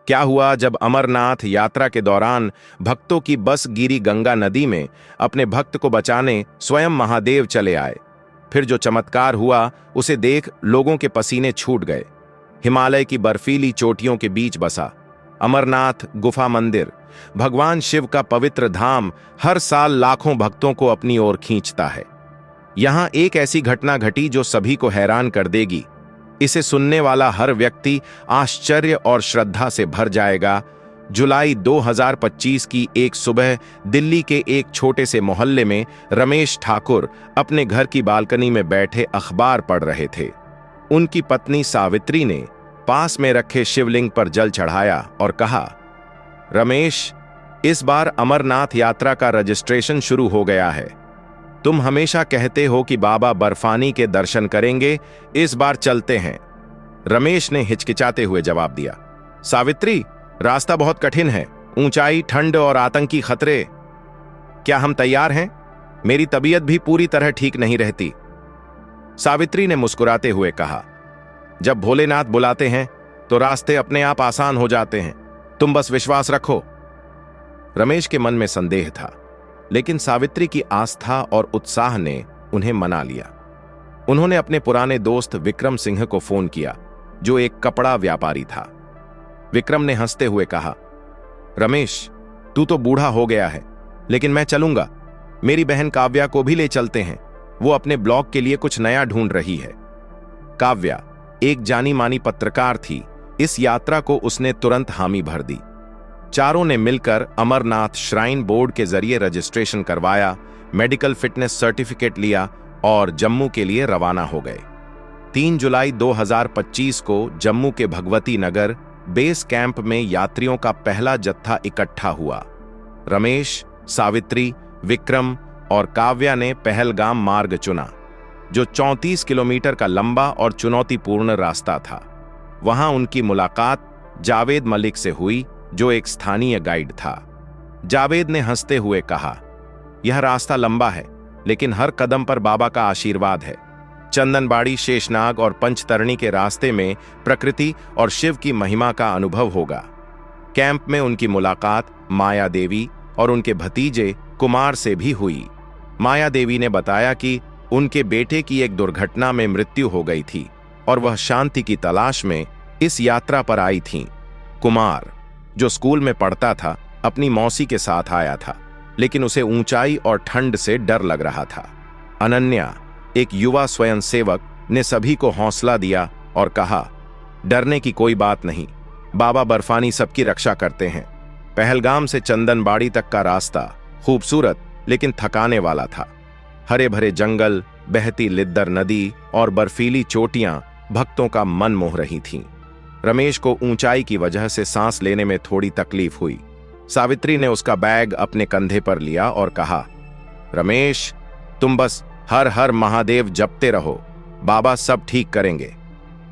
क्या हुआ जब अमरनाथ यात्रा के दौरान भक्तों की बस गिरी गंगा नदी में अपने भक्त को बचाने स्वयं महादेव चले आए। फिर जो चमत्कार हुआ उसे देख लोगों के पसीने छूट गए। हिमालय की बर्फीली चोटियों के बीच बसा अमरनाथ गुफा मंदिर, भगवान शिव का पवित्र धाम, हर साल लाखों भक्तों को अपनी ओर खींचता है। यहां एक ऐसी घटना घटी जो सभी को हैरान कर देगी। इसे सुनने वाला हर व्यक्ति आश्चर्य और श्रद्धा से भर जाएगा। जुलाई 2025 की एक सुबह दिल्ली के एक छोटे से मोहल्ले में रमेश ठाकुर अपने घर की बालकनी में बैठे अखबार पढ़ रहे थे। उनकी पत्नी सावित्री ने पास में रखे शिवलिंग पर जल चढ़ाया और कहा, रमेश, इस बार अमरनाथ यात्रा का रजिस्ट्रेशन शुरू हो गया है। तुम हमेशा कहते हो कि बाबा बर्फानी के दर्शन करेंगे, इस बार चलते हैं। रमेश ने हिचकिचाते हुए जवाब दिया, सावित्री, रास्ता बहुत कठिन है, ऊंचाई, ठंड और आतंकी खतरे। क्या हम तैयार हैं? मेरी तबीयत भी पूरी तरह ठीक नहीं रहती। सावित्री ने मुस्कुराते हुए कहा, जब भोलेनाथ बुलाते हैं तो रास्ते अपने आप आसान हो जाते हैं, तुम बस विश्वास रखो। रमेश के मन में संदेह था, लेकिन सावित्री की आस्था और उत्साह ने उन्हें मना लिया। उन्होंने अपने पुराने दोस्त विक्रम सिंह को फोन किया, जो एक कपड़ा व्यापारी था। विक्रम ने हंसते हुए कहा, रमेश, तू तो बूढ़ा हो गया है, लेकिन मैं चलूंगा। मेरी बहन काव्या को भी ले चलते हैं, वो अपने ब्लॉग के लिए कुछ नया ढूंढ रही है। काव्या एक जानी मानी पत्रकार थी। इस यात्रा को उसने तुरंत हामी भर दी। चारों ने मिलकर अमरनाथ श्राइन बोर्ड के जरिए रजिस्ट्रेशन करवाया, मेडिकल फिटनेस सर्टिफिकेट लिया और जम्मू के लिए रवाना हो गए। 3 जुलाई 2025 को जम्मू के भगवती नगर बेस कैंप में यात्रियों का पहला जत्था इकट्ठा हुआ। रमेश, सावित्री, विक्रम और काव्या ने पहलगाम मार्ग चुना, जो 34 किलोमीटर का लंबा और चुनौतीपूर्ण रास्ता था। वहां उनकी मुलाकात जावेद मलिक से हुई, जो एक स्थानीय गाइड था। जावेद ने हंसते हुए कहा, यह रास्ता लंबा है, लेकिन हर कदम पर बाबा का आशीर्वाद है। चंदनबाड़ी, शेषनाग और पंचतरणी के रास्ते में प्रकृति और शिव की महिमा का अनुभव होगा। कैंप में उनकी मुलाकात माया देवी और उनके भतीजे कुमार से भी हुई। माया देवी ने बताया कि उनके बेटे की एक दुर्घटना में मृत्यु हो गई थी और वह शांति की तलाश में इस यात्रा पर आई थीं। कुमार, जो स्कूल में पढ़ता था, अपनी मौसी के साथ आया था, लेकिन उसे ऊंचाई और ठंड से डर लग रहा था। अनन्या, एक युवा स्वयंसेवक, ने सभी को हौसला दिया और कहा, डरने की कोई बात नहीं, बाबा बर्फानी सबकी रक्षा करते हैं। पहलगाम से चंदनबाड़ी तक का रास्ता खूबसूरत लेकिन थकाने वाला था। हरे भरे जंगल, बहती लिद्दर नदी और बर्फीली चोटियां भक्तों का मन मोह रही थीं। रमेश को ऊंचाई की वजह से सांस लेने में थोड़ी तकलीफ हुई। सावित्री ने उसका बैग अपने कंधे पर लिया और कहा, रमेश, तुम बस हर हर महादेव जपते रहो, बाबा सब ठीक करेंगे।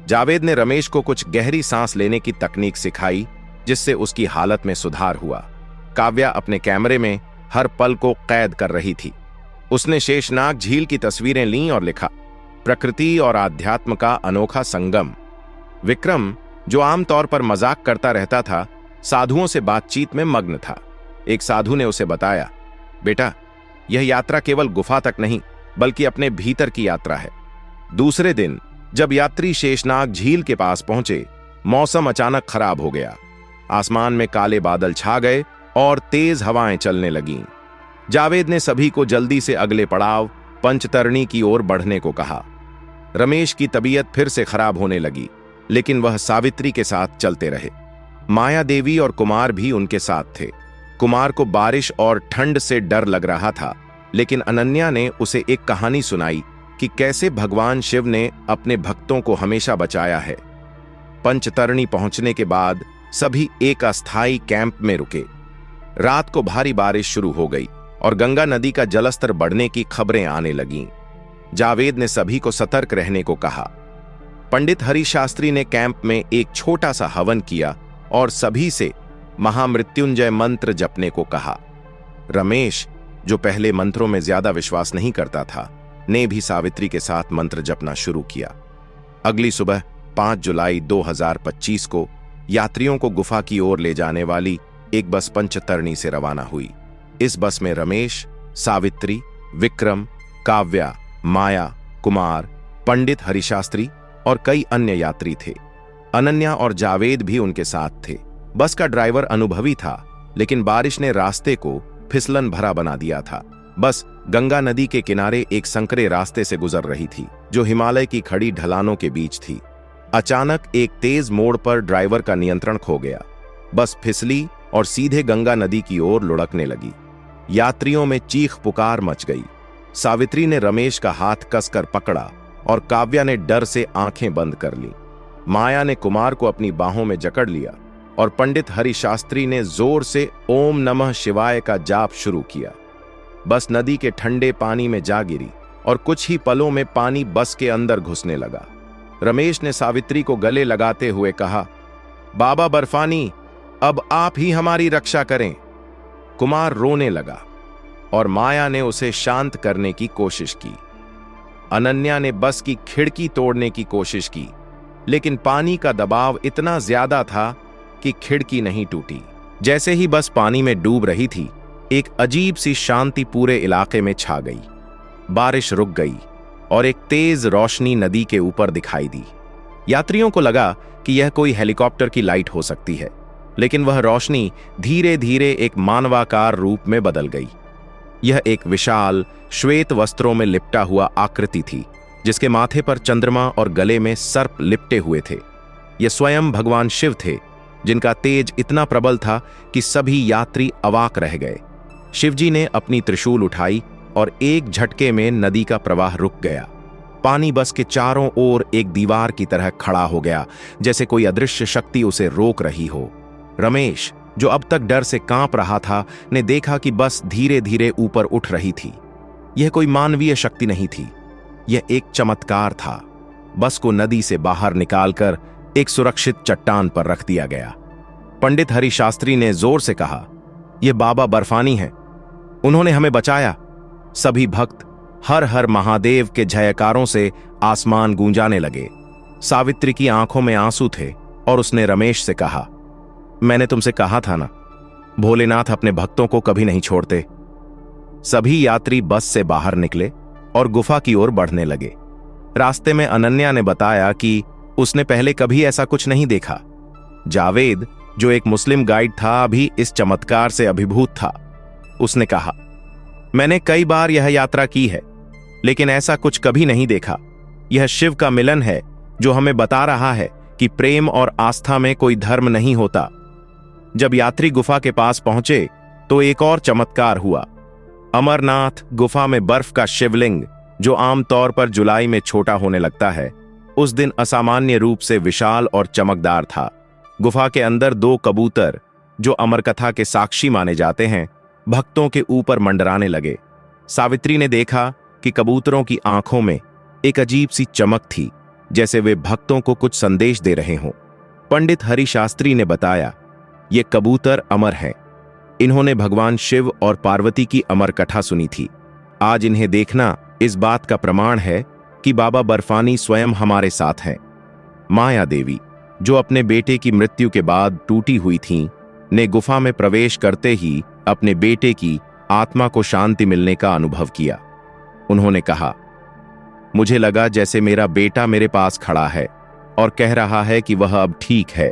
जावेद ने रमेश को कुछ गहरी सांस लेने की तकनीक सिखाई, जिससे उसकी हालत में सुधार हुआ। काव्या अपने कैमरे में हर पल को कैद कर रही थी। उसने शेषनाग झील की तस्वीरें लीं और लिखा, प्रकृति और आध्यात्म का अनोखा संगम। विक्रम, जो आमतौर पर मजाक करता रहता था, साधुओं से बातचीत में मग्न था। एक साधु ने उसे बताया, बेटा, यह यात्रा केवल गुफा तक नहीं, बल्कि अपने भीतर की यात्रा है। दूसरे दिन जब यात्री शेषनाग झील के पास पहुंचे, मौसम अचानक खराब हो गया। आसमान में काले बादल छा गए और तेज हवाएं चलने लगीं। जावेद ने सभी को जल्दी से अगले पड़ाव पंचतरणी की ओर बढ़ने को कहा। रमेश की तबीयत फिर से खराब होने लगी, लेकिन वह सावित्री के साथ चलते रहे। माया देवी और कुमार भी उनके साथ थे। कुमार को बारिश और ठंड से डर लग रहा था, लेकिन अनन्या ने उसे एक कहानी सुनाई कि कैसे भगवान शिव ने अपने भक्तों को हमेशा बचाया है। पंचतरणी पहुंचने के बाद सभी एक अस्थायी कैंप में रुके। रात को भारी बारिश शुरू हो गई और गंगा नदी का जलस्तर बढ़ने की खबरें आने लगीं। जावेद ने सभी को सतर्क रहने को कहा। पंडित हरि शास्त्री ने कैंप में एक छोटा सा हवन किया और सभी से महामृत्युंजय मंत्र जपने को कहा। रमेश, जो पहले मंत्रों में ज्यादा विश्वास नहीं करता था, ने भी सावित्री के साथ मंत्र जपना शुरू किया। अगली सुबह 5 जुलाई 2025 को यात्रियों को गुफा की ओर ले जाने वाली एक बस पंचतरणी से रवाना हुई। इस बस में रमेश, सावित्री, विक्रम, काव्या, माया, कुमार, पंडित हरिशास्त्री और कई अन्य यात्री थे। अनन्या और जावेद भी उनके साथ थे। बस का ड्राइवर अनुभवी था, लेकिन बारिश ने रास्ते को फिसलन भरा बना दिया था। बस गंगा नदी के किनारे एक संकरे रास्ते से गुजर रही थी, जो हिमालय की खड़ी ढलानों के बीच थी। अचानक एक तेज मोड़ पर ड्राइवर का नियंत्रण खो गया। बस फिसली और सीधे गंगा नदी की ओर लुढ़कने लगी। यात्रियों में चीख पुकार मच गई। सावित्री ने रमेश का हाथ कसकर पकड़ा और काव्या ने डर से आंखें बंद कर ली। माया ने कुमार को अपनी बाहों में जकड़ लिया और पंडित हरिशास्त्री ने जोर से ओम नमः शिवाय का जाप शुरू किया। बस नदी के ठंडे पानी में जा गिरी और कुछ ही पलों में पानी बस के अंदर घुसने लगा। रमेश ने सावित्री को गले लगाते हुए कहा, बाबा बर्फानी, अब आप ही हमारी रक्षा करें। कुमार रोने लगा और माया ने उसे शांत करने की कोशिश की। अनन्या ने बस की खिड़की तोड़ने की कोशिश की, लेकिन पानी का दबाव इतना ज्यादा था कि खिड़की नहीं टूटी। जैसे ही बस पानी में डूब रही थी, एक अजीब सी शांति पूरे इलाके में छा गई। बारिश रुक गई और एक तेज रोशनी नदी के ऊपर दिखाई दी। यात्रियों को लगा कि यह कोई हेलीकॉप्टर की लाइट हो सकती है, लेकिन वह रोशनी धीरे धीरे एक मानवाकार रूप में बदल गई। यह एक विशाल श्वेत वस्त्रों में लिपटा हुआ आकृति थी, जिसके माथे पर चंद्रमा और गले में सर्प लिपटे हुए थे। ये स्वयं भगवान शिव थे, जिनका तेज इतना प्रबल था कि सभी यात्री अवाक रह गए। शिवजी ने अपनी त्रिशूल उठाई और एक झटके में नदी का प्रवाह रुक गया। पानी बस के चारों ओर एक दीवार की तरह खड़ा हो गया, जैसे कोई अदृश्य शक्ति उसे रोक रही हो। रमेश, जो अब तक डर से कांप रहा था, ने देखा कि बस धीरे धीरे ऊपर उठ रही थी। यह कोई मानवीय शक्ति नहीं थी, यह एक चमत्कार था। बस को नदी से बाहर निकालकर एक सुरक्षित चट्टान पर रख दिया गया। पंडित हरिशास्त्री ने जोर से कहा, यह बाबा बर्फानी हैं, उन्होंने हमें बचाया। सभी भक्त हर हर महादेव के जयकारों से आसमान गूंजाने लगे। सावित्री की आंखों में आंसू थे और उसने रमेश से कहा, मैंने तुमसे कहा था ना, भोलेनाथ अपने भक्तों को कभी नहीं छोड़ते। सभी यात्री बस से बाहर निकले और गुफा की ओर बढ़ने लगे। रास्ते में अनन्या ने बताया कि उसने पहले कभी ऐसा कुछ नहीं देखा। जावेद, जो एक मुस्लिम गाइड था, भी इस चमत्कार से अभिभूत था। उसने कहा, मैंने कई बार यह यात्रा की है, लेकिन ऐसा कुछ कभी नहीं देखा। यह शिव का मिलन है, जो हमें बता रहा है कि प्रेम और आस्था में कोई धर्म नहीं होता। जब यात्री गुफा के पास पहुंचे तो एक और चमत्कार हुआ। अमरनाथ गुफा में बर्फ का शिवलिंग, जो आमतौर पर जुलाई में छोटा होने लगता है, उस दिन असामान्य रूप से विशाल और चमकदार था। गुफा के अंदर 2 कबूतर, जो अमरकथा के साक्षी माने जाते हैं, भक्तों के ऊपर मंडराने लगे। सावित्री ने देखा कि कबूतरों की आंखों में एक अजीब सी चमक थी, जैसे वे भक्तों को कुछ संदेश दे रहे हों। पंडित हरिशास्त्री ने बताया, ये कबूतर अमर हैं। इन्होंने भगवान शिव और पार्वती की अमर कथा सुनी थी। आज इन्हें देखना इस बात का प्रमाण है कि बाबा बर्फानी स्वयं हमारे साथ हैं। माया देवी, जो अपने बेटे की मृत्यु के बाद टूटी हुई थीं, ने गुफा में प्रवेश करते ही अपने बेटे की आत्मा को शांति मिलने का अनुभव किया। उन्होंने कहा, मुझे लगा जैसे मेरा बेटा मेरे पास खड़ा है और कह रहा है कि वह अब ठीक है।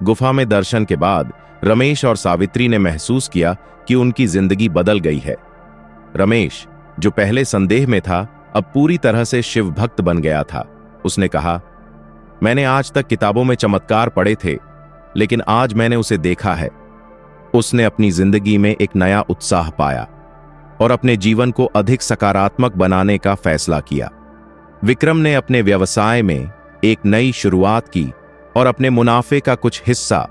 गुफा में दर्शन के बाद रमेश और सावित्री ने महसूस किया कि उनकी जिंदगी बदल गई है। रमेश, जो पहले संदेह में था, अब पूरी तरह से शिव भक्त बन गया था। उसने कहा, मैंने आज तक किताबों में चमत्कार पढ़े थे, लेकिन आज मैंने उसे देखा है। उसने अपनी जिंदगी में एक नया उत्साह पाया और अपने जीवन को अधिक सकारात्मक बनाने का फैसला किया। विक्रम ने अपने व्यवसाय में एक नई शुरुआत की और अपने मुनाफे का कुछ हिस्सा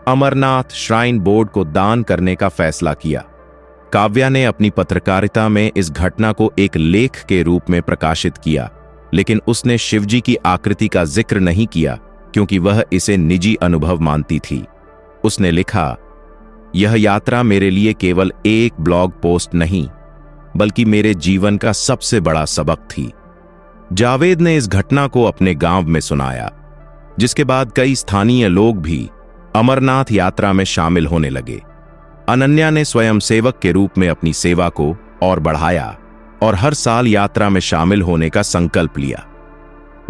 अमरनाथ श्राइन बोर्ड को दान करने का फैसला किया। काव्या ने अपनी पत्रकारिता में इस घटना को एक लेख के रूप में प्रकाशित किया, लेकिन उसने शिवजी की आकृति का जिक्र नहीं किया, क्योंकि वह इसे निजी अनुभव मानती थी। उसने लिखा, यह यात्रा मेरे लिए केवल एक ब्लॉग पोस्ट नहीं, बल्कि मेरे जीवन का सबसे बड़ा सबक थी। जावेद ने इस घटना को अपने गांव में सुनाया। जिसके बाद कई स्थानीय लोग भी अमरनाथ यात्रा में शामिल होने लगे। अनन्या ने स्वयं सेवक के रूप में अपनी सेवा को और बढ़ाया और हर साल यात्रा में शामिल होने का संकल्प लिया।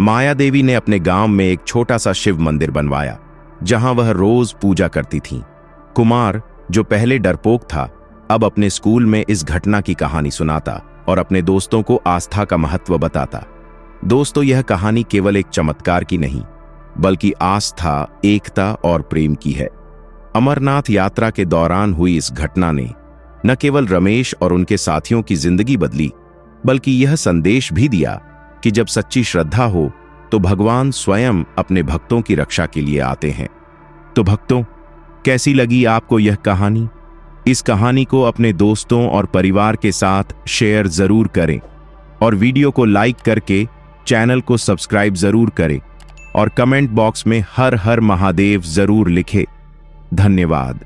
माया देवी ने अपने गांव में एक छोटा सा शिव मंदिर बनवाया, जहां वह रोज पूजा करती थीं। कुमार, जो पहले डरपोक था, अब अपने स्कूल में इस घटना की कहानी सुनाता और अपने दोस्तों को आस्था का महत्व बताता। दोस्तों, यह कहानी केवल एक चमत्कार की नहीं, बल्कि आस्था, एकता और प्रेम की है। अमरनाथ यात्रा के दौरान हुई इस घटना ने न केवल रमेश और उनके साथियों की जिंदगी बदली, बल्कि यह संदेश भी दिया कि जब सच्ची श्रद्धा हो तो भगवान स्वयं अपने भक्तों की रक्षा के लिए आते हैं। तो भक्तों, कैसी लगी आपको यह कहानी? इस कहानी को अपने दोस्तों और परिवार के साथ शेयर जरूर करें और वीडियो को लाइक करके चैनल को सब्सक्राइब जरूर करें और कमेंट बॉक्स में हर हर महादेव जरूर लिखें। धन्यवाद।